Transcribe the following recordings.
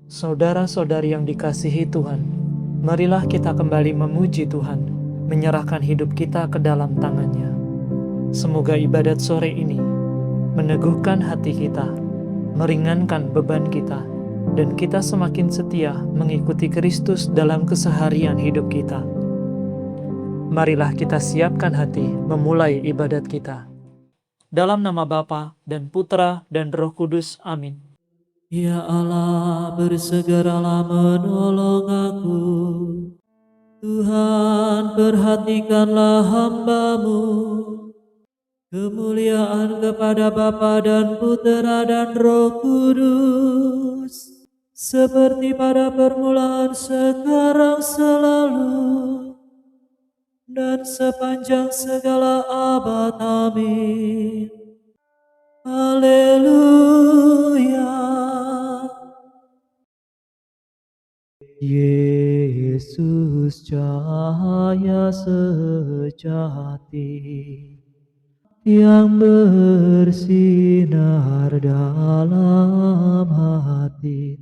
Saudara-saudari yang dikasihi Tuhan, marilah kita kembali memuji Tuhan, menyerahkan hidup kita ke dalam tangan-Nya. Semoga ibadat sore ini meneguhkan hati kita, meringankan beban kita, dan kita semakin setia mengikuti Kristus dalam keseharian hidup kita. Marilah kita siapkan hati memulai ibadat kita. Dalam nama Bapa dan Putra dan Roh Kudus, amin. Ya Allah, bersegeralah menolong aku. Tuhan, perhatikanlah hamba-Mu. Kemuliaan kepada Bapa dan Putra dan Roh Kudus, seperti pada permulaan, sekarang, selalu, dan sepanjang segala abad. Amin. Haleluya. Yesus, cahaya sejati yang bersinar dalam hati,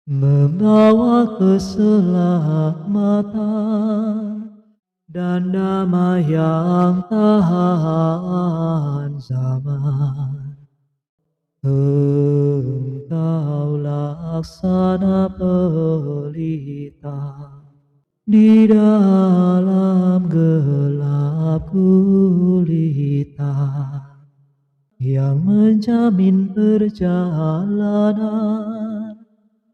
membawa keselamatan dan damai yang tahan zaman. Engkau laksana pelita di dalam gelap gulita, yang menjamin perjalanan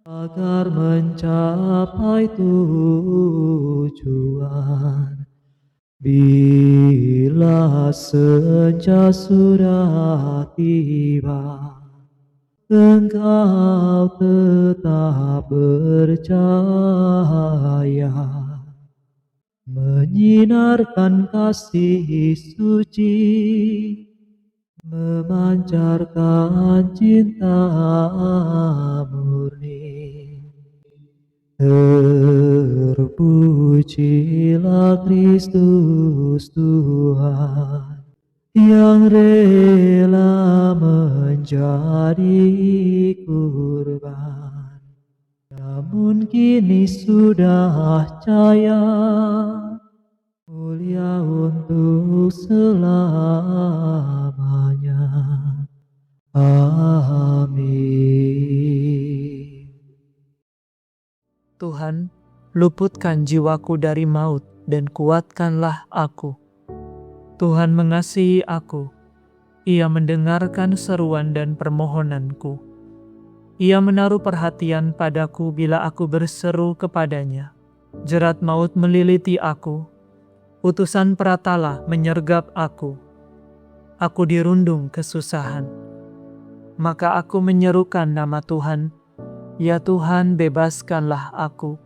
agar mencapai tujuan. Bila senja sudah tiba, Engkau tetap bercahaya, menyinarkan kasih suci, memancarkan cinta murni. Terpujilah Kristus Tuhan, yang rela menjadi kurban, namun kini sudah jaya, mulia untuk selamanya. Amin. Tuhan, luputkan jiwaku dari maut dan kuatkanlah aku. Tuhan mengasihi aku. Ia mendengarkan seruan dan permohonanku. Ia menaruh perhatian padaku bila aku berseru kepadanya. Jerat maut meliliti aku. Utusan peratala menyergap aku. Aku dirundung kesusahan. Maka aku menyerukan nama Tuhan. Ya Tuhan, bebaskanlah aku.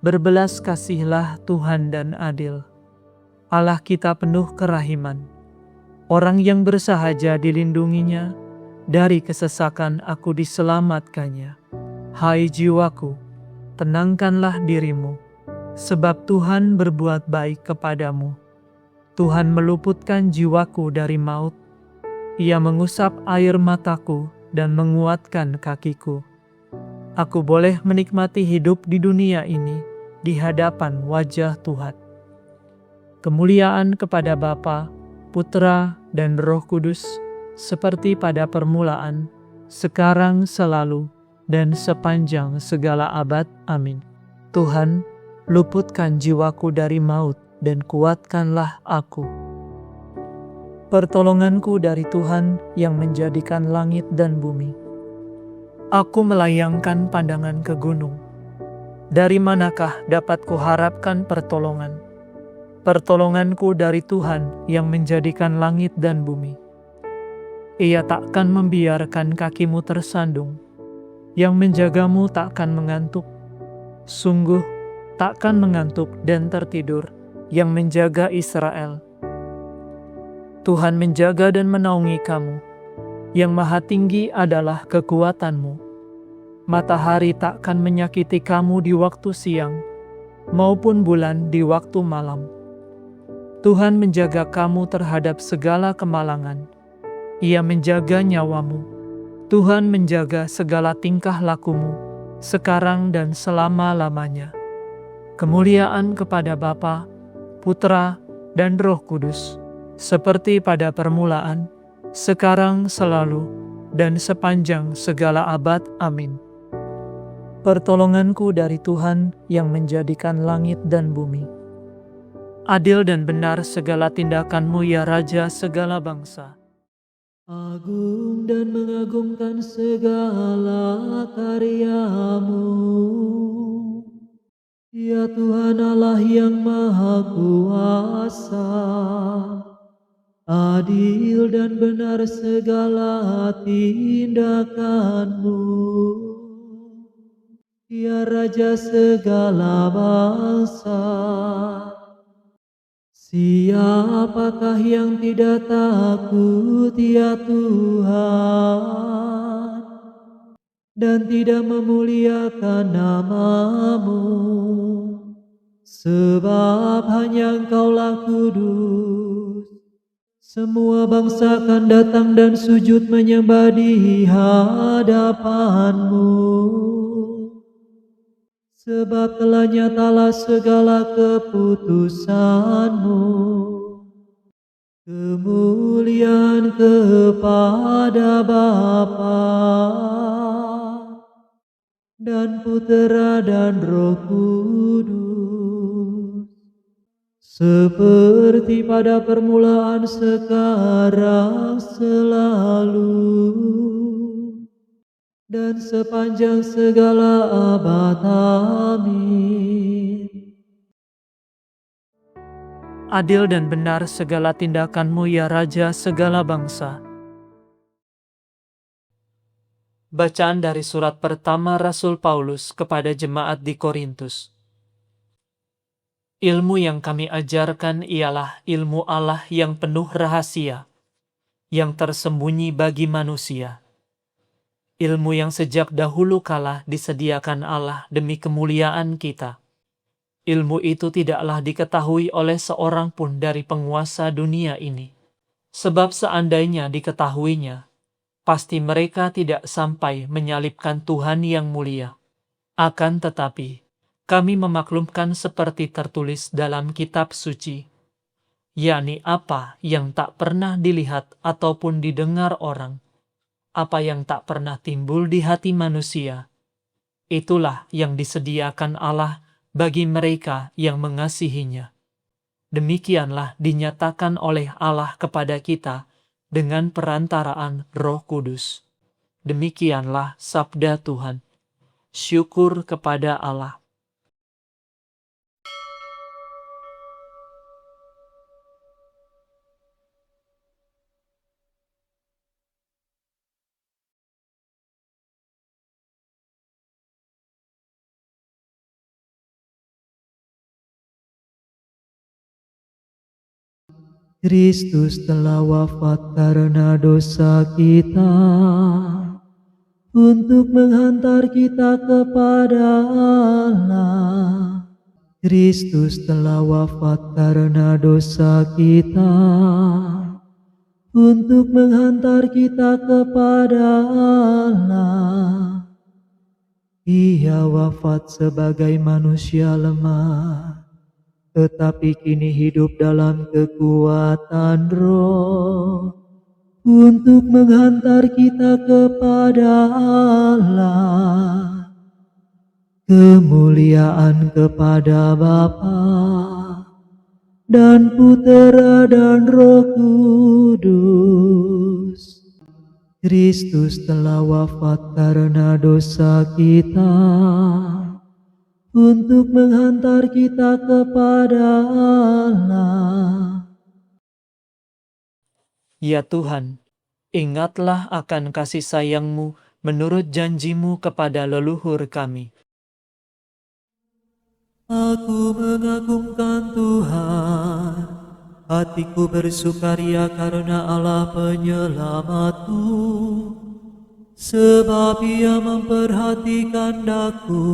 Berbelas kasihlah Tuhan dan adil. Allah kita penuh kerahiman. Orang yang bersahaja dilindunginya, dari kesesakan aku diselamatkannya. Hai jiwaku, tenangkanlah dirimu, sebab Tuhan berbuat baik kepadamu. Tuhan meluputkan jiwaku dari maut. Ia mengusap air mataku dan menguatkan kakiku. Aku boleh menikmati hidup di dunia ini di hadapan wajah Tuhan. Kemuliaan kepada Bapa, Putra, dan Roh Kudus, seperti pada permulaan, sekarang, selalu, dan sepanjang segala abad. Amin. Tuhan, luputkan jiwaku dari maut dan kuatkanlah aku. Pertolonganku dari Tuhan yang menjadikan langit dan bumi. Aku melayangkan pandangan ke gunung. Dari manakah dapat kuharapkan pertolongan? Pertolonganku dari Tuhan yang menjadikan langit dan bumi. Ia takkan membiarkan kakimu tersandung. Yang menjagamu takkan mengantuk. Sungguh, takkan mengantuk dan tertidur yang menjaga Israel. Tuhan menjaga dan menaungi kamu. Yang Maha Tinggi adalah kekuatanmu. Matahari takkan menyakiti kamu di waktu siang, maupun bulan di waktu malam. Tuhan menjaga kamu terhadap segala kemalangan. Ia menjaga nyawamu. Tuhan menjaga segala tingkah lakumu. sekarang dan selama-lamanya. Kemuliaan kepada Bapa, Putra, dan Roh Kudus, seperti pada permulaan, sekarang, selalu, dan sepanjang segala abad. Amin. Pertolonganku dari Tuhan yang menjadikan langit dan bumi. Adil dan benar segala tindakanmu, ya Raja segala bangsa. Agung dan mengagumkan segala karyamu, ya Tuhan Allah yang Maha Kuasa. Adil dan benar segala tindakanmu, ya Raja segala bangsa. Siapakah yang tidak takut, ya Tuhan, dan tidak memuliakan nama-Mu? Sebab hanya Engkaulah kudus. Semua bangsa akan datang dan sujud menyembah di hadapan-Mu. Sebab telah nyatalah segala keputusan-Mu. Kemuliaan kepada Bapa dan Putera dan Roh Kudus, seperti pada permulaan, sekarang, selalu, dan sepanjang segala abad. Amin. Adil dan benar segala tindakanmu, ya Raja segala bangsa. Bacaan dari surat pertama Rasul Paulus kepada jemaat di Korintus. Ilmu yang kami ajarkan ialah ilmu Allah yang penuh rahasia, yang tersembunyi bagi manusia. Ilmu yang sejak dahulu kala disediakan Allah demi kemuliaan kita. Ilmu itu tidaklah diketahui oleh seorang pun dari penguasa dunia ini. Sebab seandainya diketahuinya, pasti mereka tidak sampai menyalibkan Tuhan yang mulia. Akan tetapi, kami memaklumkan seperti tertulis dalam kitab suci, yakni apa yang tak pernah dilihat ataupun didengar orang, apa yang tak pernah timbul di hati manusia, itulah yang disediakan Allah bagi mereka yang mengasihinya. Demikianlah dinyatakan oleh Allah kepada kita dengan perantaraan Roh Kudus. Demikianlah sabda Tuhan. Syukur kepada Allah. Kristus telah wafat karena dosa kita, untuk menghantar kita kepada Allah. Kristus telah wafat karena dosa kita, untuk menghantar kita kepada Allah. Ia wafat sebagai manusia lemah, tetapi kini hidup dalam kekuatan Roh, untuk menghantar kita kepada Allah. Kemuliaan kepada Bapa dan Putera dan Roh Kudus. Kristus telah wafat karena dosa kita, untuk menghantar kita kepada Allah. Ya Tuhan, ingatlah akan kasih sayang-Mu menurut janji-Mu kepada leluhur kami. Aku mengagumkan Tuhan, hatiku bersukaria karena Allah penyelamatku, sebab Ia memperhatikan daku,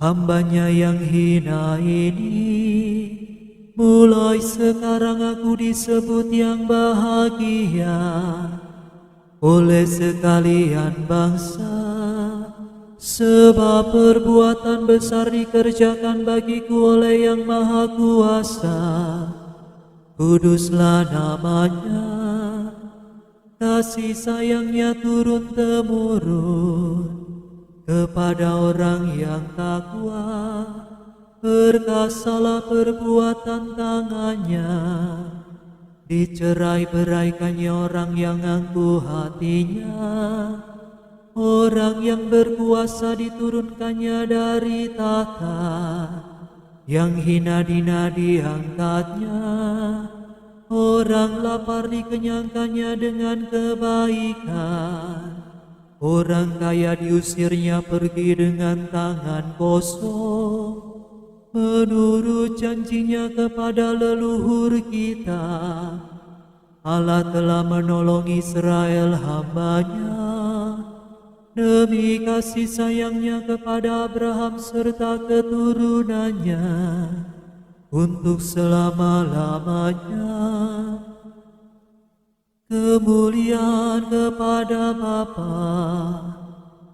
hamba-Nya yang hina ini. Mulai sekarang aku disebut yang bahagia oleh sekalian bangsa, Sebab perbuatan besar dikerjakan bagiku oleh Yang Maha Kuasa. Kuduslah namanya, kasih sayangnya turun-temurun kepada orang yang takwa. Perkasalah perbuatan tangannya, dicerai-beraikannya orang yang angkuh hatinya. Orang yang berkuasa diturunkannya dari tahta, yang hina dina diangkatnya. Orang lapar dikenyangkannya dengan kebaikan. Orang kaya diusirnya pergi dengan tangan kosong. Menurut janjinya kepada leluhur kita, Allah telah menolong Israel hamba-Nya. Demi kasih sayangnya kepada Abraham serta keturunannya untuk selama-lamanya. Kemuliaan kepada Bapa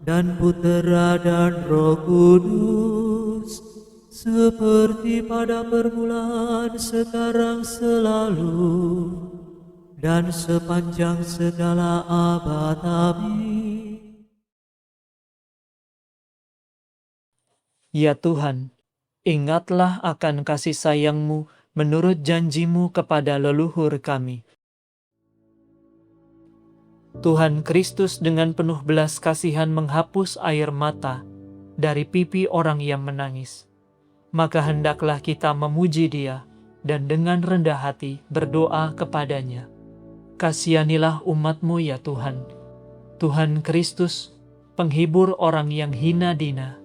dan Putera dan Roh Kudus, seperti pada permulaan, sekarang, selalu, dan sepanjang segala abad. Amin. Ya Tuhan, ingatlah akan kasih sayang-Mu menurut janji-Mu kepada leluhur kami. Tuhan Kristus dengan penuh belas kasihan menghapus air mata dari pipi orang yang menangis. Maka hendaklah kita memuji Dia dan dengan rendah hati berdoa kepadanya. Kasihanilah umat-Mu ya Tuhan. Tuhan Kristus, penghibur orang yang hina dina.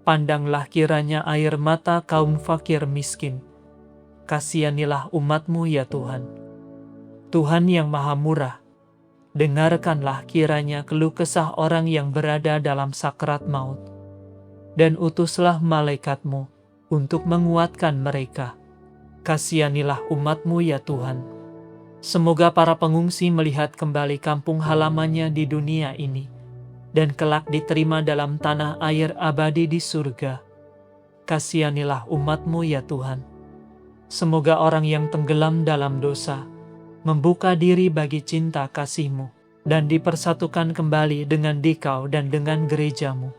Pandanglah kiranya air mata kaum fakir miskin. Kasihanilah umat-Mu ya Tuhan. Tuhan yang maha murah, dengarkanlah kiranya keluh kesah orang yang berada dalam sakrat maut. Dan utuslah malaikat-Mu untuk menguatkan mereka. Kasihanilah umat-Mu ya Tuhan. Semoga para pengungsi melihat kembali kampung halamannya di dunia ini, dan kelak diterima dalam tanah air abadi di surga. Kasihanilah umat-Mu ya Tuhan. Semoga orang yang tenggelam dalam dosa membuka diri bagi cinta kasih-Mu dan dipersatukan kembali dengan Dikau dan dengan gereja-Mu.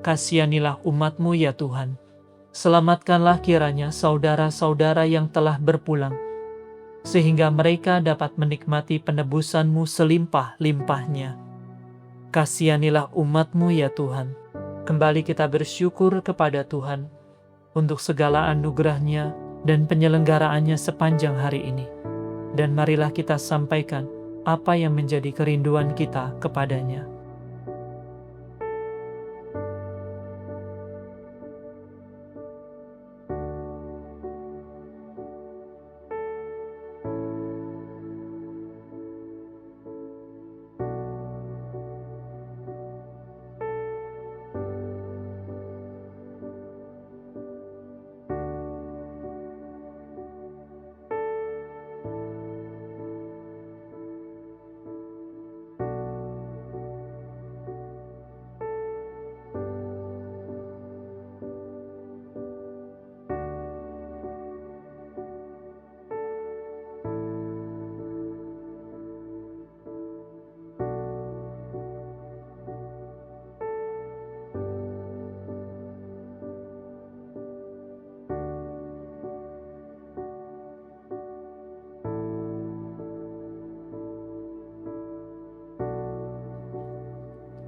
Kasihanilah umat-Mu ya Tuhan. Selamatkanlah kiranya saudara-saudara yang telah berpulang, sehingga mereka dapat menikmati penebusan-Mu selimpah-limpahnya. Kasihanilah umat-Mu ya Tuhan. Kembali kita bersyukur kepada Tuhan untuk segala anugerah-Nya dan penyelenggaraannya sepanjang hari ini. Dan marilah kita sampaikan apa yang menjadi kerinduan kita kepadanya.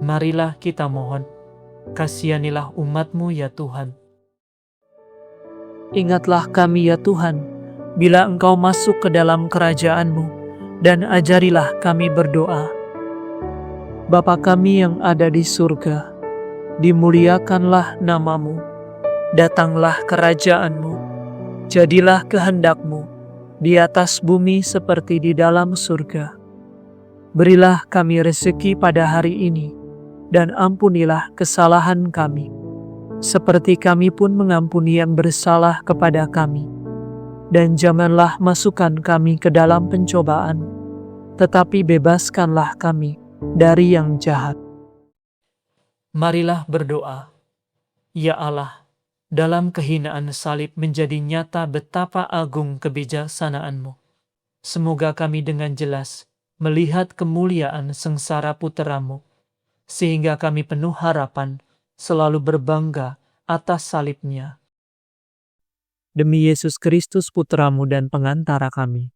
Marilah kita mohon, kasihanilah umat-Mu ya Tuhan. Ingatlah kami ya Tuhan, bila Engkau masuk ke dalam kerajaan-Mu, dan ajarilah kami berdoa. Bapa kami yang ada di surga, dimuliakanlah nama-Mu, datanglah kerajaan-Mu, jadilah kehendak-Mu, di atas bumi seperti di dalam surga. Berilah kami rezeki pada hari ini, dan ampunilah kesalahan kami, seperti kami pun mengampuni yang bersalah kepada kami. Dan janganlah masukkan kami ke dalam pencobaan, tetapi bebaskanlah kami dari yang jahat. Marilah berdoa. Ya Allah, dalam kehinaan salib menjadi nyata betapa agung kebijaksanaan-Mu. Semoga kami dengan jelas melihat kemuliaan sengsara Putra-Mu, sehingga kami penuh harapan selalu berbangga atas salib-Nya. Demi Yesus Kristus Putra-Mu dan pengantara kami,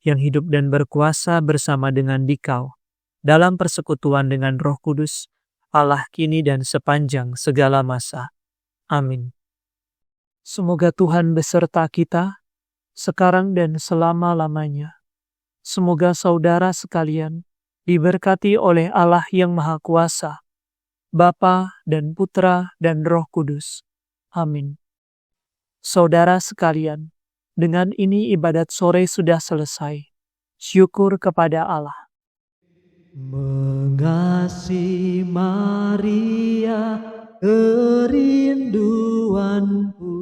yang hidup dan berkuasa bersama dengan Dikau, dalam persekutuan dengan Roh Kudus, Allah kini dan sepanjang segala masa. Amin. Semoga Tuhan beserta kita, sekarang dan selama-lamanya. Semoga saudara sekalian diberkati oleh Allah yang Maha Kuasa, Bapa dan Putra dan Roh Kudus. Amin. Saudara sekalian, dengan ini ibadat sore sudah selesai. Syukur kepada Allah. Mengasihi Maria, kerinduanku,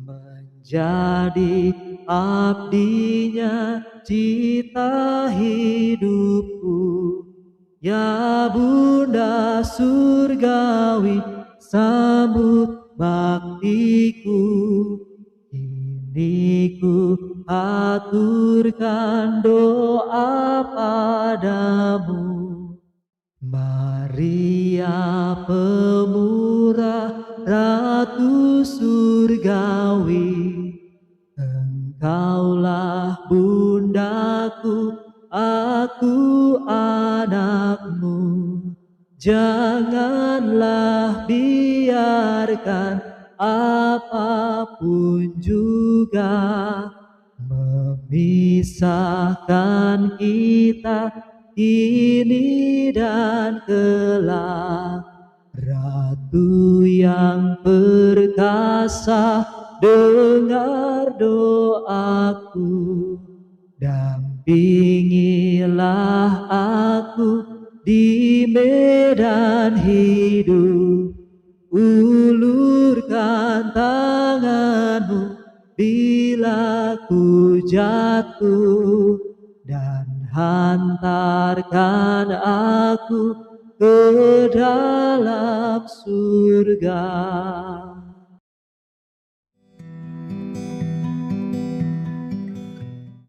menjadi abdinya, cita hidupku. Ya Bunda surgawi, sambut baktiku. Ini ku aturkan doa padamu. Maria pemurah, Ratu surgawi, Engkaulah bundaku, aku anakmu. Janganlah biarkan apapun juga memisahkan kita kini dan kelak. Ratu yang perkasa, dengar doaku. Dampingilah aku di medan hidup. Ulurkan tanganmu bila ku jatuh, dan hantarkan aku ke dalam surga.